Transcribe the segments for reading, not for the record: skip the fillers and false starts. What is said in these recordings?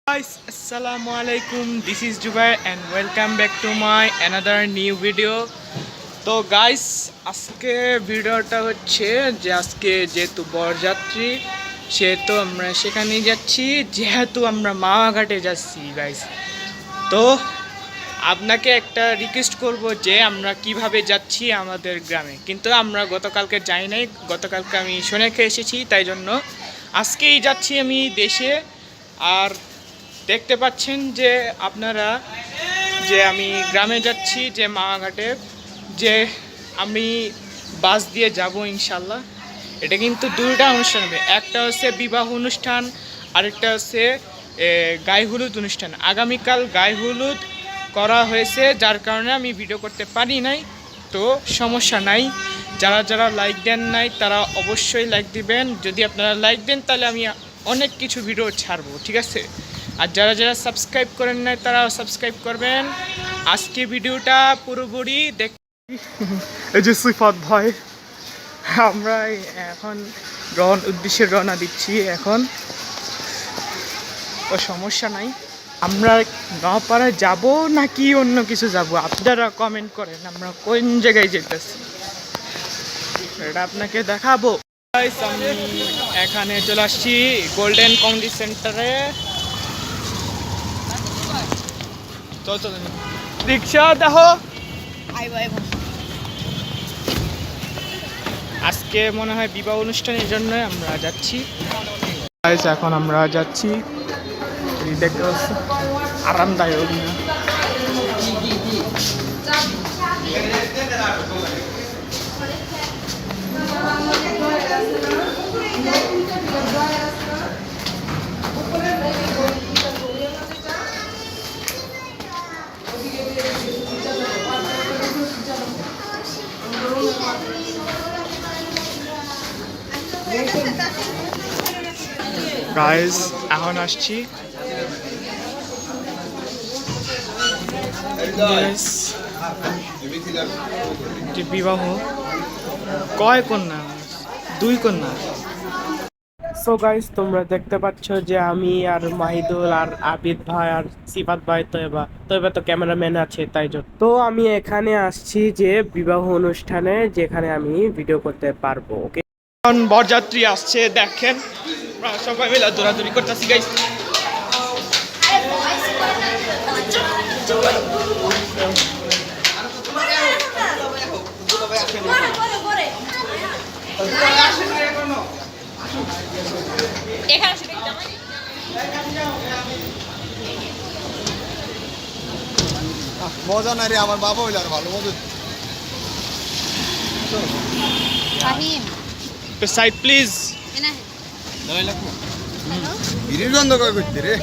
Guys, Assalamualaikum. This is Jubair and welcome back to my another new video. তো guys আজকে ভিডিওটা হচ্ছে যে আজকে যেহেতু বরযাত্রী সেহেতু আমরা সেখানে যাচ্ছি, যেহেতু আমরা মাওয়াঘাটে যাচ্ছি গাইস। তো আপনাকে একটা রিকোয়েস্ট করব যে আমরা কিভাবে যাচ্ছি আমাদের গ্রামে, কিন্তু আমরা গতকালকে যাই নাই, গতকালকে আমি শুনে খেয়ে এসেছি, তাই জন্য আজকেই যাচ্ছি আমি দেশে। আর দেখতে পাচ্ছেন যে আপনারা যে আমি গ্রামে যাচ্ছি, যে মাওয়াঘাটে, যে আমি বাস দিয়ে যাব ইনশাল্লাহ। এটা কিন্তু দুইটা অনুষ্ঠান হবে, একটা হচ্ছে বিবাহ অনুষ্ঠান, আরেকটা হচ্ছে গায়ে হলুদ অনুষ্ঠান। আগামীকাল গায়ে হলুদ করা হয়েছে, যার কারণে আমি ভিডিও করতে পারি নাই। তো সমস্যা নাই, যারা যারা লাইক দেন নাই তারা অবশ্যই লাইক দিবেন। যদি আপনারা লাইক দেন তাহলে আমি অনেক কিছু ভিডিও ছাড়বো, ঠিক আছে? আর যারা যারা সাবস্ক্রাইব করেন নাই তারা সাবস্ক্রাইব করবেন। আজকে ভিডিওটা পুরোপুরি দেখ। এই যে সিফাত ভাই, আমরা এখন উদ্দেশ্যে রওনা দিচ্ছি এখন। ও সমস্যা নাই, আমরা নওপাড়া যাব নাকি অন্য কিছু যাব, আপনারা কমেন্ট করেন আমরা কোন জায়গায় যেতেছি, এটা আপনাকে দেখাবো। আমি এখানে চলে আসছি গোল্ডেন কমিউনিটি সেন্টারে। তো রিক্সা দেখো, আজকে মনে হয় বিবাহ অনুষ্ঠানের জন্য আমরা যাচ্ছি। এখন আমরা যাচ্ছি, দেখতে পাচ্ছি আরামদায়ক না। গাইস এখন আসছি, যে বিবাহ কয় কন্যা, 2 কন্যা। সো গাইস তোমরা দেখতে পাচ্ছ যে আমি আর মাহিদুল আর আবিদ ভাই আর সিফাত ভাই, তো এবার তো ক্যামেরাম্যান আছে, তাই জন্য তো আমি এখানে আসছি যে বিবাহ অনুষ্ঠানে, যেখানে আমি ভিডিও করতে পারবো। ওকে, বরযাত্রী আসছে, দেখেন সবাই মিলে দৌড়াদৌড়ি করতেছি গাইস। মজা নাই রে, আমার বাবা হইলে আর ভালো মজা। Side please. বিড়ির গন্ধ কয় করতে রে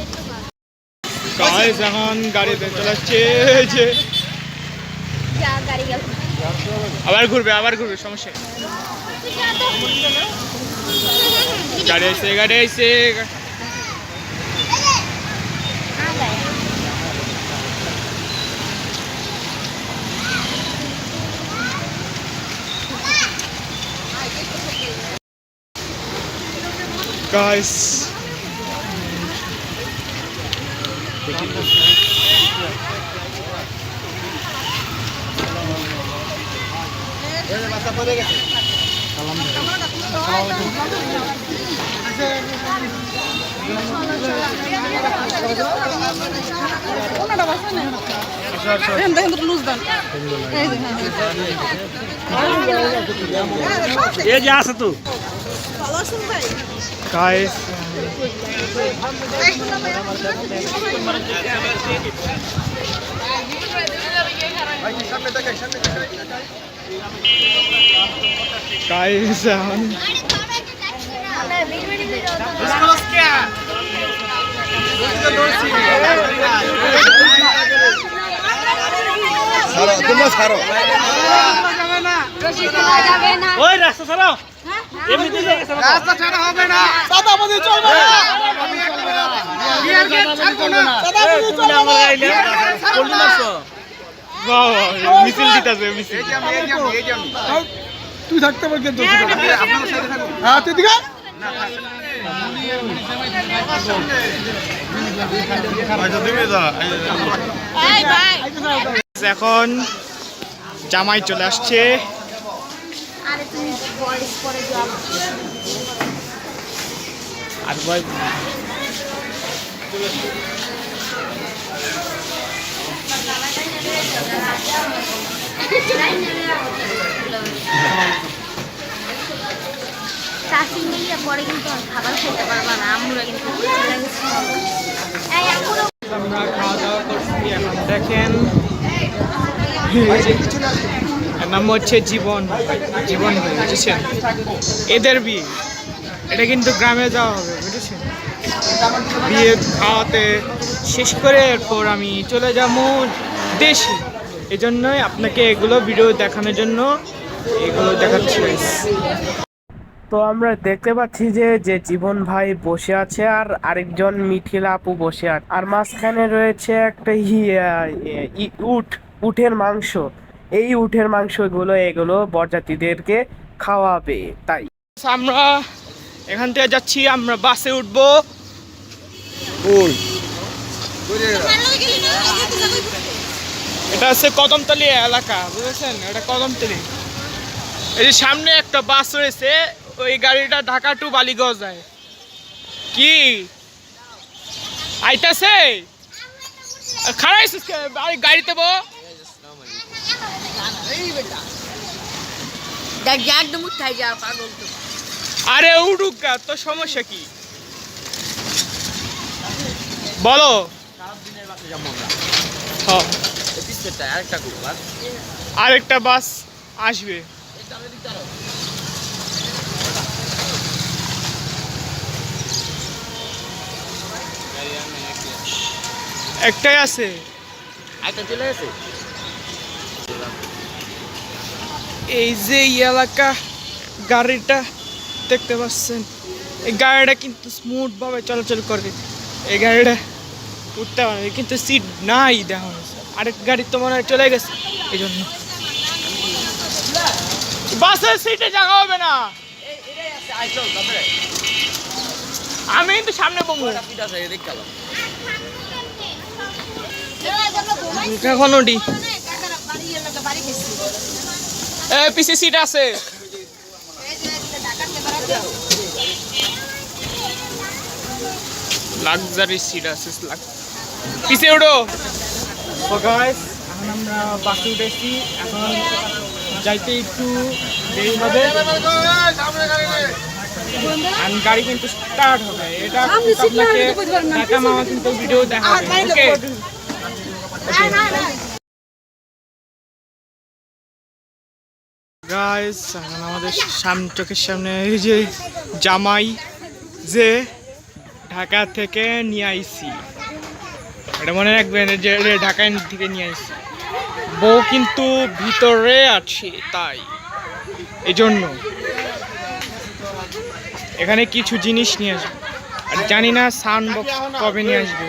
গাইস এখন গাড়িতে চলে আসছে, যে আবার ঘুরবে সমস্যা। গাড়ি আইছে guys. ये जा से तू guys guys তোমরা ছাড়ো, ওই রাস্তা ছাড়ো, এমনিতে রাস্তা ছাড়া হবে না, দাদাবাদি চলবে না, বিয়ার গেট ছাড়বো না, দাদাবাদি চলবে না। মিছিল দিতেছে, মিছিল। তুই থাকতে পারবি, কিন্তু আপনার সাথে থাকবো। হ্যাঁ তুই দিকে এখন জামাই চলে আসছে। আর বল চাষি নিয়ে পরে কিন্তু খাবার খেতে পারবা না, আমরা কিন্তু আমরা খাওয়া দাওয়া করছি। এখন দেখেন এর নাম হচ্ছে জীবন জীবন ভাই, বুঝেছেন? এদের বিয়ে, এটা কিন্তু গ্রামে যাওয়া হবে, বুঝেছেন? বিয়ে খাওয়াতে শেষ করে এরপর আমি চলে যাবো দেশে। এই জন্যই আপনাকে এগুলো ভিডিও দেখানোর জন্য এগুলো দেখাচ্ছি। তো আমরা দেখতে পাচ্ছি যে জীবন ভাই বসে আছে আর আরেকজন মিথিলা আপু বসে আছে, আর মাঝখানে রয়েছে একটা উটের মাংস। এই উটের মাংস এগুলো বরযাত্রীদেরকে খাওয়াবে। তাই আমরা এখান থেকে যাচ্ছি, আমরা বাসে উঠবো। এটা হচ্ছে কদমতলী এলাকা, বুঝেছেন? এটা কদমতলী। এই যে সামনে একটা বাস রয়েছে, ওই গাড়িটা ঢাকা টু বালিগঞ্জ যায়। কি আইতাছে? খারাইছিস গাড়িতে বো। আরে উঠুক, তোর সমস্যা কি বলো? আরেকটা বাস আসবে। একটাই আছে, এই যে এলাকা গাড়িটা দেখতে পাচ্ছেন, এই গাড়িটা কিন্তু স্মুথ ভাবে চলাচল করে। এই গাড়িটা উঠতে পারে কিন্তু সিট নাই, দেখা হয়েছে। আরেক গাড়ি তো মনে হয় চলে গেছে, এই জন্য বাসের সিটে জায়গা হবে না। আমি কিন্তু সামনে বমু এখন উঠি। পিছে সিট আছে, লাক্সারি সিট আছে, পিছে উঠো। তো গাইস, এখন আমরা বাসে উঠেছি, এখন যাইতে একটু দেরি হবে। গাড়ি কিন্তু স্টার্ট হবে, এটা আপনাকে ঢাকা মামা কিন্তু ভিডিও দেখাবে। ওকে গাইস, এখন আমাদের চোখের সামনে এই যে জামাই যে ঢাকা থেকে নিয়ে আইছি, এটা মনে রাখবেন যে ঢাকা থেকে নিয়ে আইছি। বউ কিন্তু ভিতরে আছে, তাই এই জন্য এখানে কিছু জিনিস নিয়ে আসবে। আর জানি না সাউন্ড বক্স কবে নিয়ে আসবে,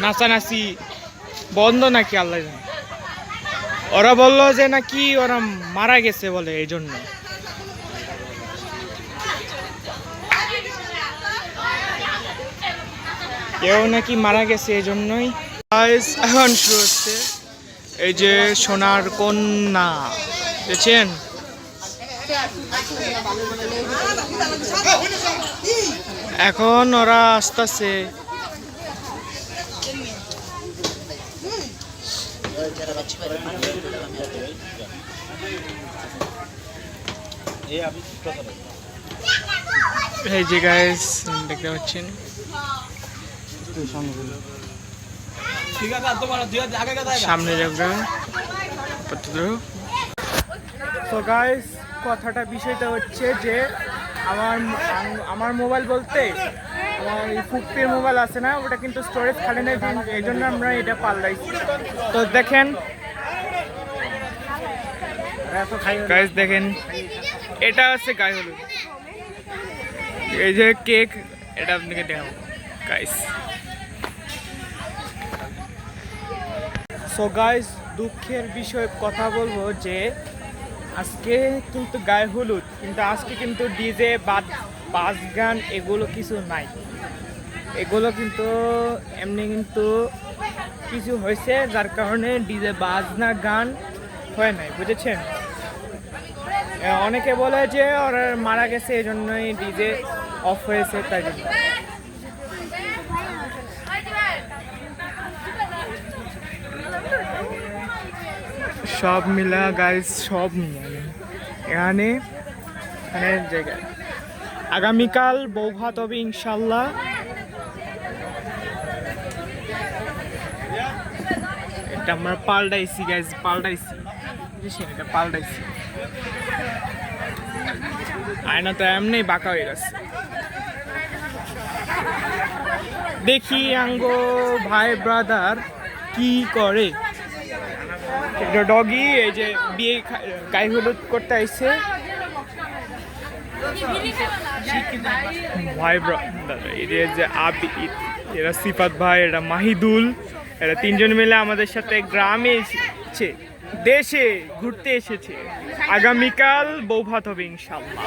নাচানাচি বন্ধ নাকি আল্লাহ জানে। ওরা বললো যে নাকি ওরা মারা গেছে বলে, এই জন্য। কেউ নাকি মারা গেছে, এই জন্যই এখন শুরু হচ্ছে। এই যে সোনার কন্যা, দেখছেন? এখন ওরা আসতেছে। এই যে গাইস দেখতে পাচ্ছেন, সামনে যাবো। তো গাইস, বিষয়টা হচ্ছে যে আমার মোবাইল বলতে আমার এই ফুপির মোবাইল আছে না, ওটা কিন্তু স্টোরেজ খালি নেই, এই জন্য আমরা এটা পাল্টাইছি। তো দেখেন গাইস, দেখেন এটা হচ্ছে গায়ে হলুদ, এই যে কেক, এটা আপনাকে দেখাবো গাইস। সো গাইস, দুঃখের বিষয়ে কথা বলবো যে আজকে কিন্তু গায়ে হলুদ, কিন্তু আজকে কিন্তু ডিজে বাস গান এগুলো কিছু নাই, এগুলো কিন্তু এমনি কিন্তু কিছু হয়েছে যার কারণে ডিজে বাজনা গান হয় নাই, বুঝেছেন? অনেকে বলে যে ওরা মারা গেছে এই জন্যই ডিজে অফ হয়েছে, তাই জন্য। সব মিলা গাইস, সব মিলা এখানে জায়গায় আগামীকাল বৌভাত হবে ইনশাল্লাহ। এটা আমরা পাল্টাইছি গাইস, পাল্টাইছি, বুঝছেন? এটা পাল্টাইছি, আয়না তো এমনি বাঁকা হয়ে গেছে। দেখি আঙ্গো ভাই ব্রাদার কি করে। একটা ডগি এই যে বিয়ে গায়ে হলুদ করতে আইছে ভাই ব্রাদার, এটা যে এরা সিফাত ভাই, এটা মাহিদুল, এরা তিনজন মিলে আমাদের সাথে গ্রামে এসেছে, দেশে ঘুরতে এসেছে। আগামীকাল বৌভাত হবে ইনশাল্লাহ।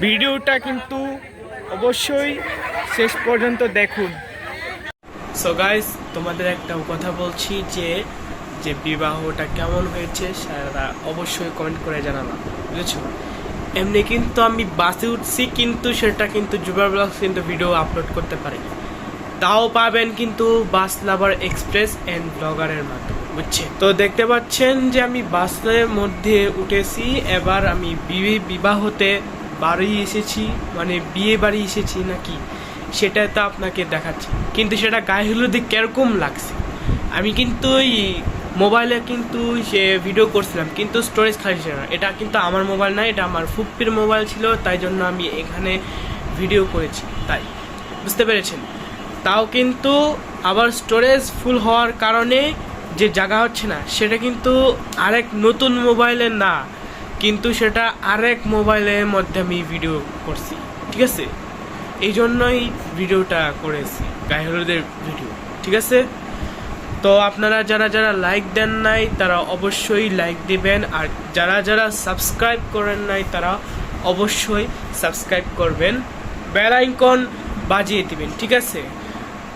ভিডিওটা কিন্তু অবশ্যই শেষ পর্যন্ত দেখুন। সো গাইস, তোমাদের একটা কথা বলছি যে বিবাহটা কেমন হয়েছে সেটা অবশ্যই কমেন্ট করে জানাবা, বুঝেছো? এমনি কিন্তু আমি বাসে উঠছি, কিন্তু সেটা কিন্তু জুবাইর ব্লগস কিন্তু ভিডিও আপলোড করতে পারিনি, তাও পাবেন কিন্তু বাস লাভার এক্সপ্রেস এন্ড ব্লগারের মাধ্যমে, বুঝছে? তো দেখতে পাচ্ছেন যে আমি বাসের মধ্যে উঠেছি, এবার আমি বিবাহতে বাড়ি এসেছি, মানে বিয়ে বাড়ি এসেছি নাকি সেটা তো আপনাকে দেখাচ্ছি। কিন্তু সেটা গায়ে হলুদে কিরকম লাগছে, আমি কিন্তু ওই মোবাইলে কিন্তু সে ভিডিও করছিলাম, কিন্তু স্টোরেজ খালি ছিল না। এটা কিন্তু আমার মোবাইল না, এটা আমার ফুপ্পির মোবাইল ছিল, তাই জন্য আমি এখানে ভিডিও করেছি, তাই বুঝতে পেরেছেন? তাও কিন্তু আবার স্টোরেজ ফুল হওয়ার কারণে যে জায়গা হচ্ছে না, সেটা কিন্তু আরেক নতুন মোবাইলে না, কিন্তু সেটা আরেক মোবাইলের মধ্যে আমি ভিডিও করছি, ঠিক আছে? এই জন্যই ভিডিওটা করেছি, গায়ে হলুদের ভিডিও, ঠিক আছে? তো আপনারা যারা যারা লাইক দেন নাই তারা অবশ্যই লাইক দিবেন, আর যারা যারা সাবস্ক্রাইব করেন নাই তারা অবশ্যই সাবস্ক্রাইব করবেন, বেল আইকন বাজিয়ে দিবেন, ঠিক আছে?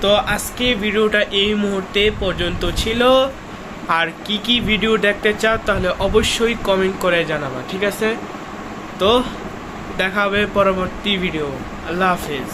তো আজকে ভিডিওটা এই মুহূর্তে পর্যন্ত ছিল। আর কি ভিডিও দেখতে চাও তাহলে অবশ্যই কমেন্ট করে জানাবা, ঠিক আছে? তো দেখা হবে পরবর্তী ভিডিও। আল্লাহ হাফেজ।